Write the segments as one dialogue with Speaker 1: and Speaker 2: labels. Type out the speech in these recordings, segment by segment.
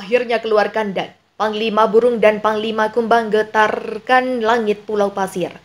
Speaker 1: akhirnya keluar kandang. Panglima Burung dan Panglima Kumbang getarkan langit Pulau Pasir.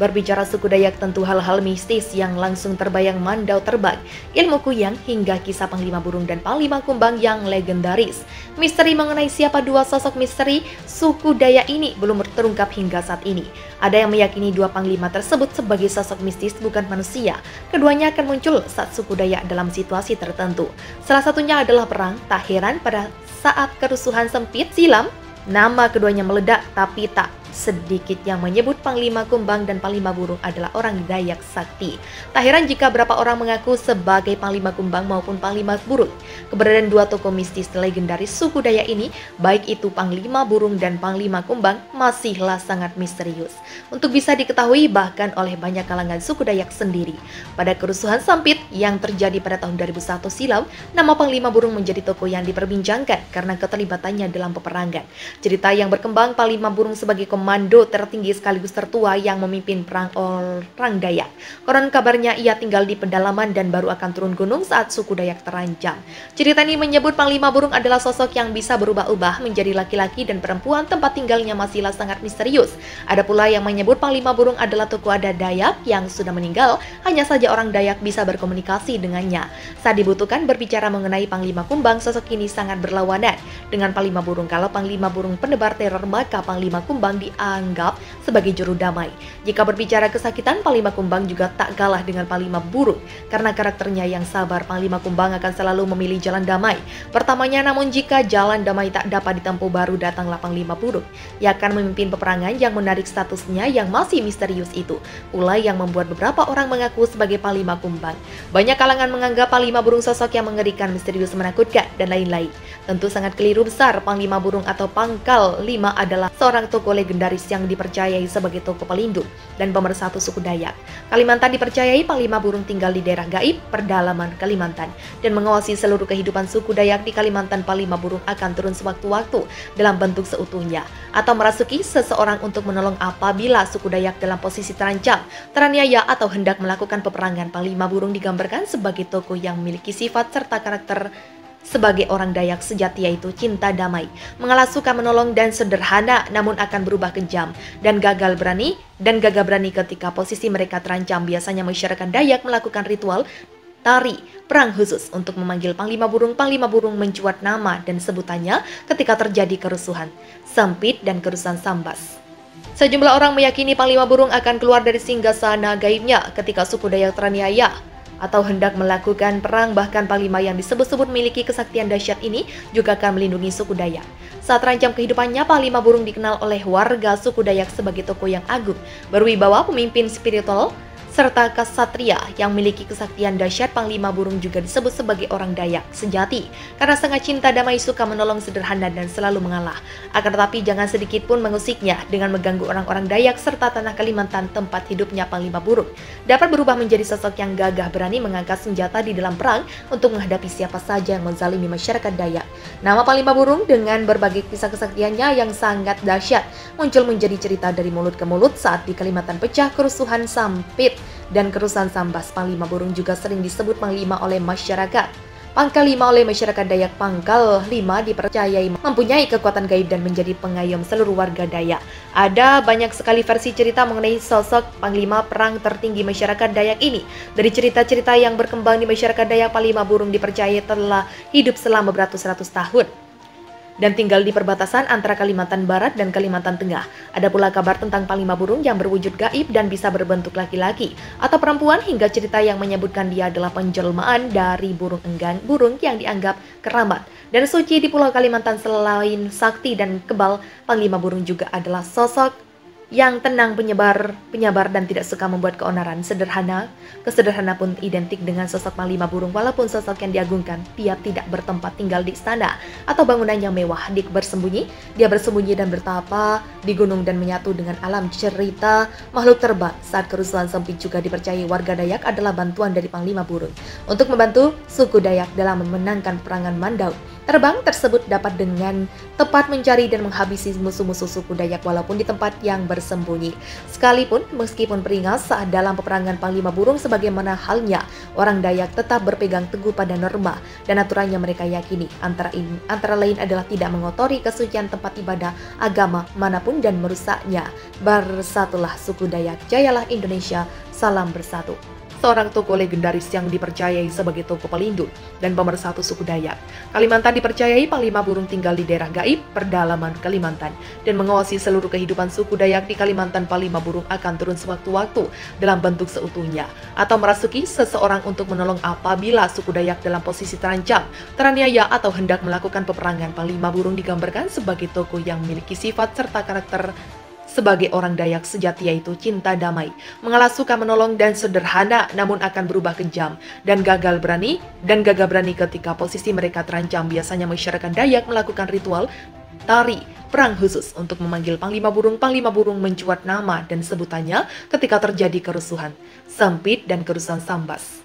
Speaker 1: Berbicara suku Dayak tentu hal-hal mistis yang langsung terbayang mandau terbang, ilmu kuyang hingga kisah Panglima Burung dan Panglima Kumbang yang legendaris. Misteri mengenai siapa dua sosok misteri suku Dayak ini belum terungkap hingga saat ini. Ada yang meyakini dua panglima tersebut sebagai sosok mistis bukan manusia. Keduanya akan muncul saat suku Dayak dalam situasi tertentu. Salah satunya adalah perang. Tak heran pada saat kerusuhan sempit silam, nama keduanya meledak, tapi tak sedikit yang menyebut Panglima Kumbang dan Panglima Burung adalah orang Dayak sakti. Tak heran jika berapa orang mengaku sebagai Panglima Kumbang maupun Panglima Burung. Keberadaan dua tokoh mistis legendaris suku Dayak ini, baik itu Panglima Burung dan Panglima Kumbang, masihlah sangat misterius. Untuk bisa diketahui bahkan oleh banyak kalangan suku Dayak sendiri. Pada kerusuhan sempit yang terjadi pada tahun 2001 silam, nama Panglima Burung menjadi tokoh yang diperbincangkan karena keterlibatannya dalam peperangan. Cerita yang berkembang Panglima Burung sebagai komando tertinggi sekaligus tertua yang memimpin perang orang Dayak. Konon kabarnya ia tinggal di pedalaman dan baru akan turun gunung saat suku Dayak terancam. Cerita ini menyebut Panglima Burung adalah sosok yang bisa berubah-ubah menjadi laki-laki dan perempuan, tempat tinggalnya masihlah sangat misterius. Ada pula yang menyebut Panglima Burung adalah tokoh adat Dayak yang sudah meninggal, hanya saja orang Dayak bisa berkomunikasi dengannya. Saat dibutuhkan berbicara mengenai Panglima Kumbang, sosok ini sangat berlawanan dengan Panglima Burung. Kalau Panglima Burung penebar teror, maka Panglima Kumbang dianggap sebagai juru damai. Jika berbicara kesakitan, Panglima Kumbang juga tak kalah dengan Panglima Burung. Karena karakternya yang sabar, Panglima Kumbang akan selalu memilih jalan damai pertamanya, namun jika jalan damai tak dapat ditempuh, baru datanglah Panglima Burung. Ia akan memimpin peperangan yang menarik statusnya yang masih misterius itu. Pula yang membuat beberapa orang mengaku sebagai Panglima Kumbang. Banyak kalangan menganggap Panglima Burung sosok yang mengerikan, misterius, menakutkan, dan lain-lain. Tentu sangat keliru besar. Panglima Burung atau Pangkal 5 adalah seorang tokoh legendaris yang dipercayai sebagai tokoh pelindung dan pemersatu suku Dayak. Kalimantan dipercayai Panglima Burung tinggal di daerah gaib pedalaman Kalimantan dan mengawasi seluruh kehidupan suku Dayak di Kalimantan. Panglima Burung akan turun sewaktu-waktu dalam bentuk seutuhnya atau merasuki seseorang untuk menolong apabila suku Dayak dalam posisi terancam, teraniaya, atau hendak melakukan peperangan. Panglima Burung digambarkan sebagai tokoh yang memiliki sifat serta karakter sebagai orang Dayak sejati, yaitu cinta damai, mengalah, suka menolong, dan sederhana, namun akan berubah kejam dan gagah berani ketika posisi mereka terancam. Biasanya masyarakat Dayak melakukan ritual tari perang khusus untuk memanggil Panglima Burung. Panglima Burung mencuat nama dan sebutannya ketika terjadi kerusuhan sempit dan kerusuhan Sambas. Sejumlah orang meyakini Panglima Burung akan keluar dari singgasana gaibnya ketika suku Dayak teraniaya atau hendak melakukan perang. Bahkan Panglima yang disebut-sebut memiliki kesaktian dahsyat ini juga akan melindungi suku Dayak. Saat terancam kehidupannya, Panglima Burung dikenal oleh warga suku Dayak sebagai tokoh yang agung, berwibawa, pemimpin spiritual, serta kesatria yang memiliki kesaktian dahsyat. Panglima Burung juga disebut sebagai orang Dayak sejati karena sangat cinta damai, suka menolong, sederhana, dan selalu mengalah. Akan tetapi jangan sedikit pun mengusiknya dengan mengganggu orang-orang Dayak serta tanah Kalimantan tempat hidupnya. Panglima Burung dapat berubah menjadi sosok yang gagah berani mengangkat senjata di dalam perang untuk menghadapi siapa saja yang menzalimi masyarakat Dayak. Nama Panglima Burung dengan berbagai kisah kesaktiannya yang sangat dahsyat muncul menjadi cerita dari mulut ke mulut saat di Kalimantan pecah kerusuhan Sampit dan kerusuhan Sambas. Panglima Burung juga sering disebut Panglima oleh masyarakat. Pangkal 5 oleh masyarakat Dayak. Pangkal 5 dipercayai mempunyai kekuatan gaib dan menjadi pengayom seluruh warga Dayak. Ada banyak sekali versi cerita mengenai sosok Panglima perang tertinggi masyarakat Dayak ini. Dari cerita-cerita yang berkembang di masyarakat Dayak, Panglima Burung dipercayai telah hidup selama beratus-ratus tahun dan tinggal di perbatasan antara Kalimantan Barat dan Kalimantan Tengah. Ada pula kabar tentang Panglima Burung yang berwujud gaib dan bisa berbentuk laki-laki atau perempuan, hingga cerita yang menyebutkan dia adalah penjelmaan dari burung enggang, burung yang dianggap keramat dan suci di Pulau Kalimantan. Selain sakti dan kebal, Panglima Burung juga adalah sosok yang tenang, penyabar dan tidak suka membuat keonaran, sederhana. Kesederhana pun identik dengan sosok Panglima Burung, walaupun sosok yang diagungkan, dia tidak bertempat tinggal di istana atau bangunan yang mewah. Dia bersembunyi dan bertapa di gunung dan menyatu dengan alam. Cerita makhluk terbang saat kerusuhan sempit juga dipercayai warga Dayak adalah bantuan dari Panglima Burung untuk membantu suku Dayak dalam memenangkan perangan Mandaut. Terbang tersebut dapat dengan tepat mencari dan menghabisi musuh-musuh suku Dayak walaupun di tempat yang bersembunyi. Sekalipun meskipun peringat saat dalam peperangan, Panglima Burung sebagaimana halnya orang Dayak tetap berpegang teguh pada norma dan aturan yang mereka yakini. Antara lain adalah tidak mengotori kesucian tempat ibadah agama manapun dan merusaknya. Bersatulah suku Dayak, jayalah Indonesia, salam bersatu. Seorang tokoh legendaris yang dipercayai sebagai tokoh pelindung dan pemersatu suku Dayak. Kalimantan dipercayai Panglima Burung tinggal di daerah gaib pedalaman Kalimantan dan mengawasi seluruh kehidupan suku Dayak di Kalimantan. Panglima Burung akan turun sewaktu-waktu dalam bentuk seutuhnya atau merasuki seseorang untuk menolong apabila suku Dayak dalam posisi terancam, teraniaya atau hendak melakukan peperangan. Panglima Burung digambarkan sebagai tokoh yang memiliki sifat serta karakter sebagai orang Dayak sejati, yaitu cinta damai, mengalah, suka menolong, dan sederhana, namun akan berubah kejam dan gagah berani ketika posisi mereka terancam. Biasanya masyarakat Dayak melakukan ritual tari perang khusus untuk memanggil Panglima Burung. Panglima Burung mencuat nama dan sebutannya ketika terjadi kerusuhan sempit dan kerusuhan Sambas.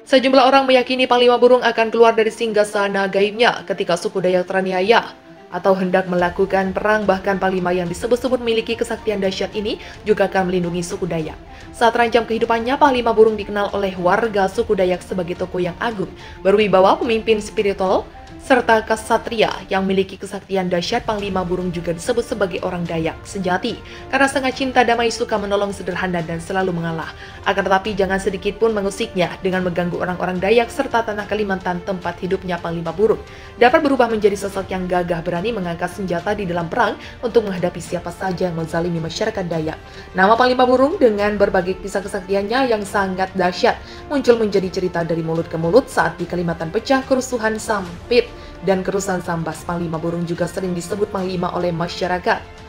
Speaker 1: Sejumlah orang meyakini Panglima Burung akan keluar dari singgasana gaibnya ketika suku Dayak teraniaya atau hendak melakukan perang. Bahkan Panglima yang disebut-sebut memiliki kesaktian dahsyat ini juga akan melindungi suku Dayak. Saat terancam kehidupannya, Panglima Burung dikenal oleh warga suku Dayak sebagai tokoh yang agung, berwibawa, pemimpin spiritual, serta kesatria yang memiliki kesaktian dahsyat. Panglima Burung juga disebut sebagai orang Dayak sejati karena sangat cinta damai, suka menolong, sederhana, dan selalu mengalah. Akan tetapi jangan sedikit pun mengusiknya dengan mengganggu orang-orang Dayak serta tanah Kalimantan tempat hidupnya. Panglima Burung dapat berubah menjadi sosok yang gagah berani mengangkat senjata di dalam perang untuk menghadapi siapa saja yang menzalimi masyarakat Dayak. Nama Panglima Burung dengan berbagai kisah kesaktiannya yang sangat dahsyat muncul menjadi cerita dari mulut ke mulut saat di Kalimantan pecah kerusuhan Sampit dan kerusuhan Sambas. Panglima Burung juga sering disebut Panglima oleh masyarakat.